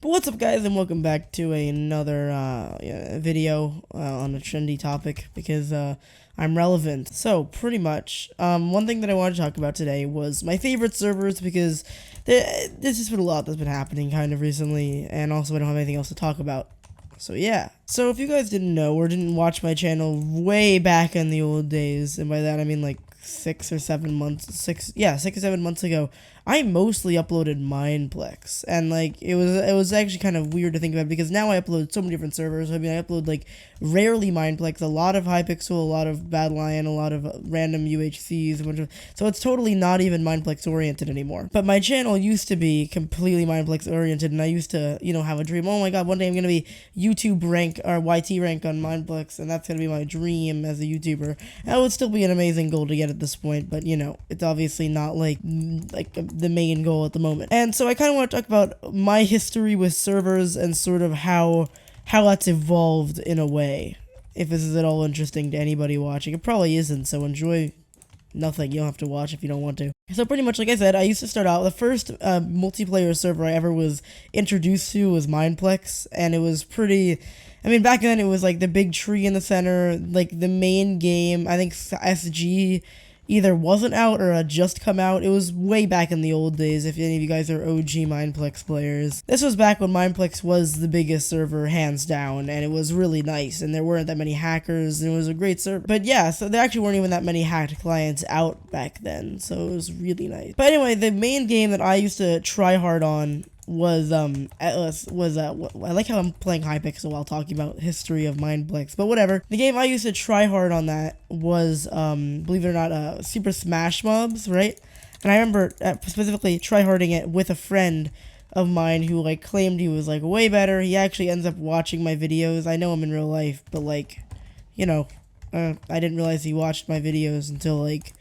But what's up, guys, and welcome back to another video on a trendy topic because I'm relevant. So, pretty much, one thing that I wanted to talk about today was my favorite servers because there's just been a lot that's been happening kind of recently, and also I don't have anything else to talk about. So yeah. So if you guys didn't know or didn't watch my channel way back in the old days, and by that I mean like 6 or 7 months, 6 or 7 months ago, I mostly uploaded Mineplex, and like it was actually kind of weird to think about because now I upload so many different servers. I mean, I upload like rarely Mineplex, a lot of Hypixel, a lot of Badlion, a lot of random UHCs, a bunch of, so it's totally not even Mineplex oriented anymore. But my channel used to be completely Mineplex oriented, and I used to, have a dream. Oh my god, one day I'm gonna be YouTube rank or YT rank on Mineplex, and that's gonna be my dream as a YouTuber. That would still be an amazing goal to get at this point, but it's obviously not like the main goal at the moment. And so I kind of want to talk about my history with servers and sort of how that's evolved in a way. If this is at all interesting to anybody watching, it probably isn't, so enjoy nothing. You don't have to watch if you don't want to. So pretty much, like I said, I used to start out, the first multiplayer server I ever was introduced to was Mineplex, and it was pretty, I mean, back then it was like the big tree in the center, like the main game. I think SG either wasn't out or had just come out. It was way back in the old days, if any of you guys are OG Mineplex players. This was back when Mineplex was the biggest server, hands down, and it was really nice, and there weren't that many hackers, and it was a great server. But yeah, so there actually weren't even that many hacked clients out back then, so it was really nice. But anyway, the main game that I used to try hard on was I like how I'm playing Hypixel while talking about history of Mineplex, but whatever. The game I used to try hard on that was believe it or not, Super Smash Mobs, right? And I remember specifically tryharding it with a friend of mine who like claimed he was like way better. He actually ends up watching my videos. I know him in real life, but like, I didn't realize he watched my videos until like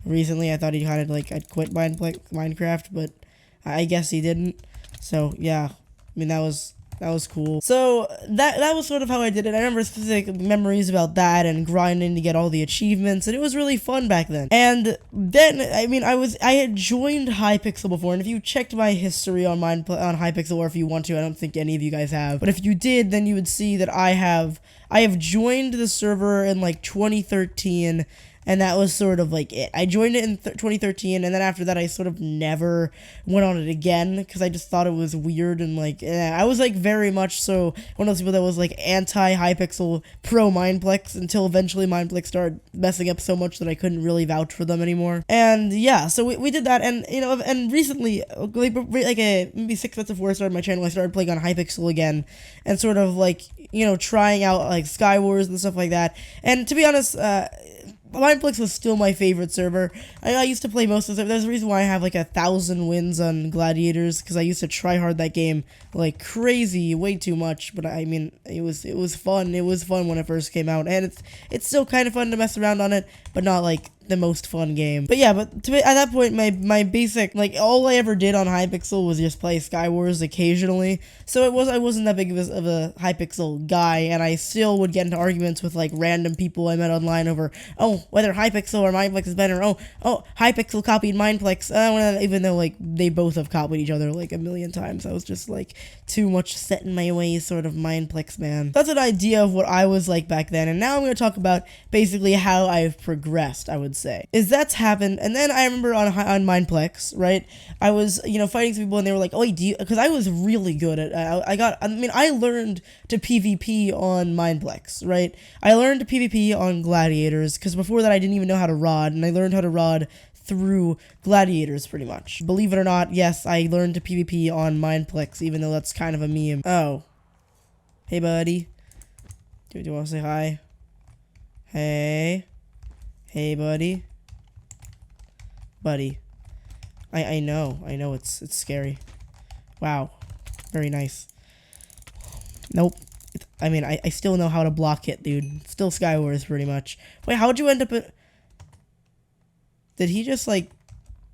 recently. I thought he kind of like I'd quit Minecraft, but I guess he didn't. So yeah, I mean that was cool. So that was sort of how I did it. I remember specific memories about that and grinding to get all the achievements, and it was really fun back then. And then I mean I had joined Hypixel before, and if you checked my history on Hypixel, or if you want to, I don't think any of you guys have, but if you did, then you would see that I have joined the server in like 2013. And that was sort of like it. I joined it in 2013, and then after that, I sort of never went on it again because I just thought it was weird and like I was like very much so one of those people that was like anti-Hypixel, pro Mineplex until eventually Mineplex started messing up so much that I couldn't really vouch for them anymore. And yeah, so we did that, and and recently, like maybe 6 months before I started my channel, I started playing on Hypixel again, and sort of like trying out like Skywars and stuff like that. And to be honest, Mineplex was still my favorite server. I used to play most of it. There's a reason why I have like 1,000 wins on Gladiators, because I used to try hard that game like crazy, way too much. But I mean, it was fun. It was fun when it first came out, and it's still kind of fun to mess around on it, but not like the most fun game. But yeah, at that point, my basic, like, all I ever did on Hypixel was just play Skywars occasionally, so I wasn't that big of a Hypixel guy, and I still would get into arguments with like random people I met online over, oh, whether Hypixel or Mineplex is better. Oh, Hypixel copied Mineplex, even though like they both have copied each other like a million times. I was just like too much set in my ways, sort of Mineplex man. That's an idea of what I was like back then, and now I'm going to talk about basically how I've progressed, I would say. Is that's happened. And then I remember on Mineplex, right, I was fighting some people, and they were like, oh, because I was really good at I learned to PvP on Mineplex, right? I learned to PvP on Gladiators because before that I didn't even know how to rod, and I learned how to rod through Gladiators pretty much. Believe it or not, yes, I learned to PvP on Mineplex, even though that's kind of a meme. Oh, hey buddy, do you want to say hi? Hey buddy. I know it's scary. Wow, very nice. Nope. I still know how to block it, dude. Still Skywars pretty much. Wait, how'd you end up at... Did he just like...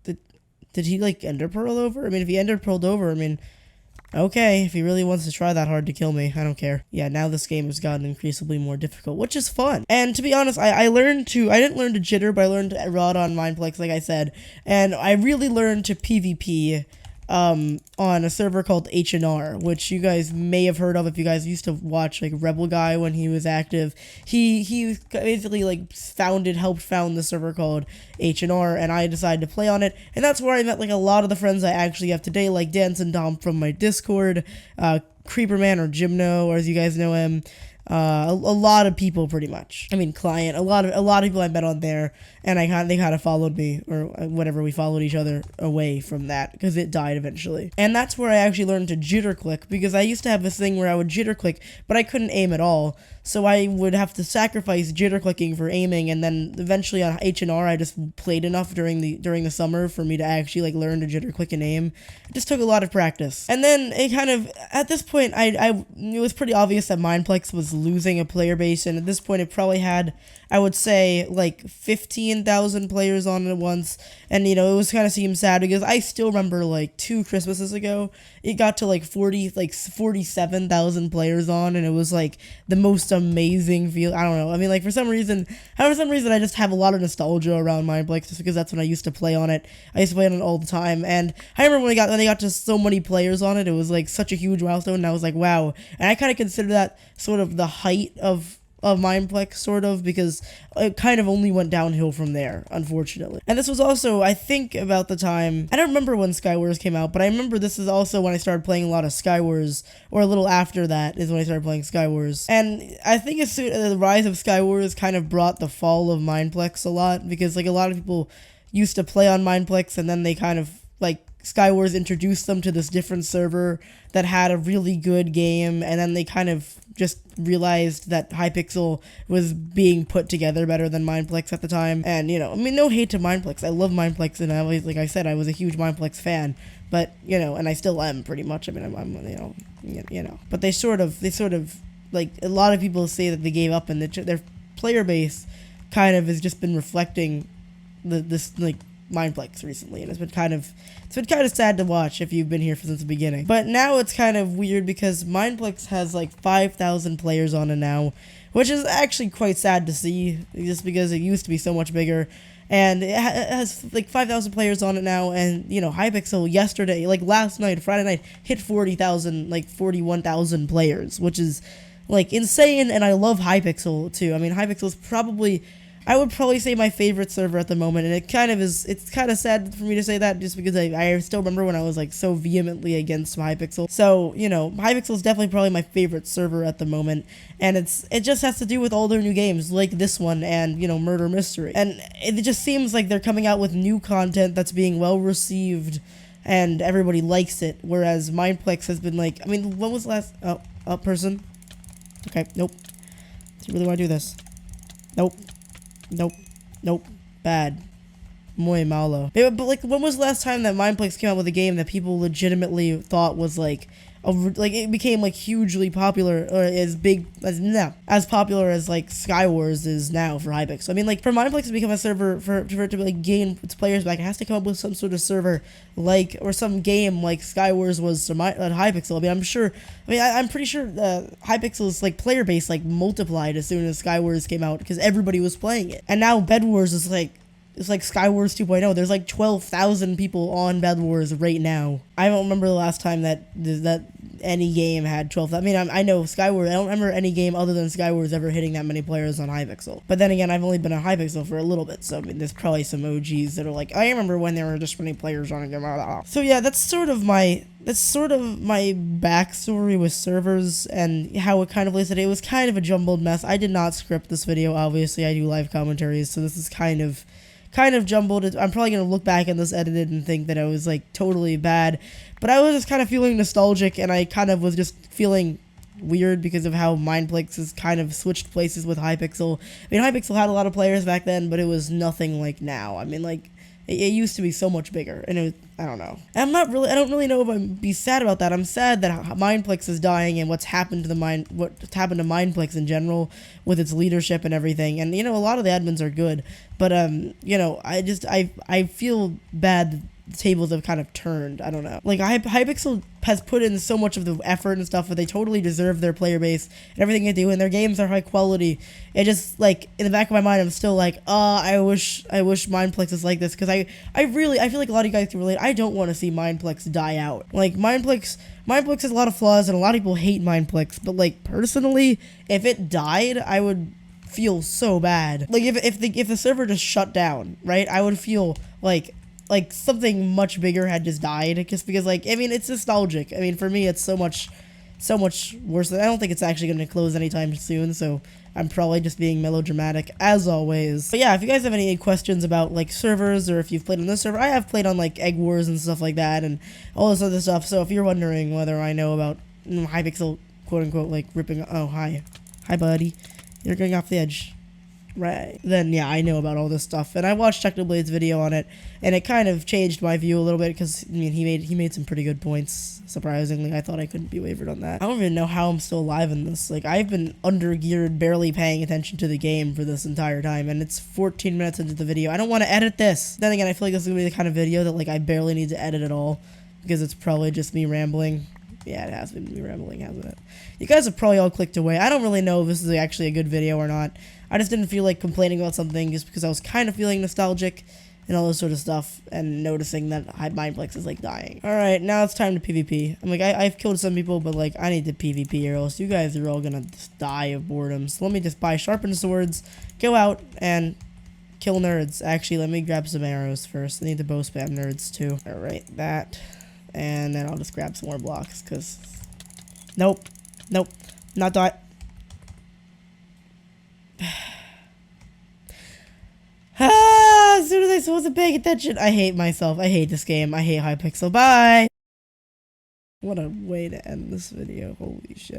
Did he like Ender Pearl over? I mean, if he Ender Pearled over, I mean... Okay, if he really wants to try that hard to kill me, I don't care. Yeah, now this game has gotten increasingly more difficult, which is fun. And to be honest, I didn't learn to jitter, but I learned to rod on Mineplex, like I said. And I really learned to PvP on a server called H&R, which you guys may have heard of if you guys used to watch like Rebel Guy when he was active. He basically like helped found the server called H&R, and I decided to play on it, and that's where I met like a lot of the friends I actually have today, like Dancing Dom from my Discord, Creeperman or Gymno, or as you guys know him. A lot of people, pretty much. I mean, client. A lot of people I met on there, and they kind of followed me, or whatever. We followed each other away from that because it died eventually. And that's where I actually learned to jitter click, because I used to have this thing where I would jitter click, but I couldn't aim at all. So I would have to sacrifice jitter clicking for aiming, and then eventually on H&R I just played enough during the summer for me to actually like learn to jitter click and aim. It just took a lot of practice. And then it kind of, at this point, it was pretty obvious that Mineplex was losing a player base, and at this point it probably had, I would say, like 15,000 players on it at once. And it was kind of seemed sad because I still remember like 2 Christmases ago it got to like 47,000 players on, and it was like the most amazing feel. I don't know. I mean, like for some reason I just have a lot of nostalgia around Mineplex, just because that's when I used to play on it. I used to play on it all the time, and I remember when they got to so many players on it, it was like such a huge milestone, and I was like, wow. And I kind of consider that sort of the height of Mineplex, sort of, because it kind of only went downhill from there, unfortunately. And this was also, I think, about the time, I don't remember when Skywars came out, but I remember this is also when I started playing a lot of Skywars, or a little after that is when I started playing Skywars. And I think the rise of Skywars kind of brought the fall of Mineplex a lot, because like a lot of people used to play on Mineplex, and then they kind of like Skywars introduced them to this different server that had a really good game, and then they kind of just realized that Hypixel was being put together better than Mineplex at the time. And I mean, no hate to Mineplex. I love Mineplex, and like I said, I was a huge Mineplex fan. But and I still am pretty much. I mean, I'm But they sort of like, a lot of people say that they gave up, and their player base kind of has just been reflecting this like Mineplex recently, and it's been kind of sad to watch if you've been here since the beginning. But now it's kind of weird because Mineplex has like 5,000 players on it now, which is actually quite sad to see, just because it used to be so much bigger. And it has like 5,000 players on it now, and Hypixel yesterday, like last night, Friday night, hit 40,000, like 41,000 players, which is like insane. And I love Hypixel too. I mean, Hypixel is probably, I would probably say, my favorite server at the moment, and it's kind of sad for me to say that, just because I still remember when I was like so vehemently against Hypixel. So, Hypixel is definitely probably my favorite server at the moment, and it just has to do with all their new games, like this one, and, Murder Mystery. And it just seems like they're coming out with new content that's being well received, and everybody likes it, whereas Mineplex has been like, I mean, when was the last, person? Okay, nope. Do you really want to do this? Nope. Nope. Bad. Muy malo. But like, when was the last time that Mineplex came out with a game that people legitimately thought was like it became like hugely popular, or as popular as like Skywars is now for Hypixel? I mean, like, for Mineplex to become a server for it to like gain its players back, it has to come up with some sort of server or some game like Skywars was to Hypixel. I mean, I'm pretty sure Hypixel's like player base like multiplied as soon as Skywars came out, because everybody was playing it. And now Bed Wars is like, it's like Skywars 2.0. There's like 12,000 people on Bed Wars right now. I don't remember the last time that any game had 12,000. I mean, I know Skywars. I don't remember any game other than Skywars ever hitting that many players on Hypixel. But then again, I've only been on Hypixel for a little bit, so I mean, there's probably some OGs that are like, I remember when there were just many players on it. So yeah, that's sort of my backstory with servers and how it kind of plays today. It was kind of a jumbled mess. I did not script this video. Obviously, I do live commentaries, so this is kind of jumbled. I'm probably going to look back at this edited and think that I was like totally bad, but I was just kind of feeling nostalgic, and I kind of was just feeling weird because of how Mineplex has kind of switched places with Hypixel. I mean, Hypixel had a lot of players back then, but it was nothing like now. I mean, like, it used to be so much bigger, and it was, I don't know. I don't really know if I'd be sad about that. I'm sad that Mineplex is dying, and what's happened to Mineplex in general with its leadership and everything. And a lot of the admins are good, but I feel bad the tables have kind of turned. I don't know. Like, Hypixel has put in so much of the effort and stuff, but they totally deserve their player base and everything they do, and their games are high quality. It just, like, in the back of my mind, I'm still like, I wish Mineplex is like this, because I feel like a lot of you guys can relate. I don't want to see Mineplex die out. Like, Mineplex has a lot of flaws, and a lot of people hate Mineplex, but, like, personally, if it died, I would feel so bad. Like, if the server just shut down, right, I would feel like something much bigger had just died, just because, like, I mean, it's nostalgic. I mean, for me, it's so much worse. I don't think it's actually going to close anytime soon, so I'm probably just being melodramatic, as always. But yeah, if you guys have any questions about, like, servers, or if you've played on this server, I have played on, like, Egg Wars and stuff like that, and all this other stuff, so if you're wondering whether I know about Hypixel, quote-unquote, like, ripping, oh, hi, buddy, you're going off the edge. Right. Then, yeah, I know about all this stuff. And I watched Technoblade's video on it, and it kind of changed my view a little bit, because, I mean, he made some pretty good points, surprisingly. I thought I couldn't be wavered on that. I don't even know how I'm still alive in this. Like, I've been under-geared, barely paying attention to the game for this entire time, and it's 14 minutes into the video. I don't want to edit this. Then again, I feel like this is going to be the kind of video that, like, I barely need to edit at all, because it's probably just me rambling. Yeah, it has been me rambling, hasn't it? You guys have probably all clicked away. I don't really know if this is actually a good video or not. I just didn't feel like complaining about something just because I was kind of feeling nostalgic and all this sort of stuff, and noticing that Mineplex is, like, dying. Alright, now it's time to PvP. I'm like, I've killed some people, but, like, I need to PvP, or else you guys are all gonna just die of boredom. So let me just buy sharpened swords, go out, and kill nerds. Actually, let me grab some arrows first. I need to bow spam nerds, too. Alright, that. And then I'll just grab some more blocks, because... Nope. Not that. As soon as I wasn't paying attention. I hate myself. I hate this game. I hate Hypixel. Bye! What a way to end this video. Holy shit.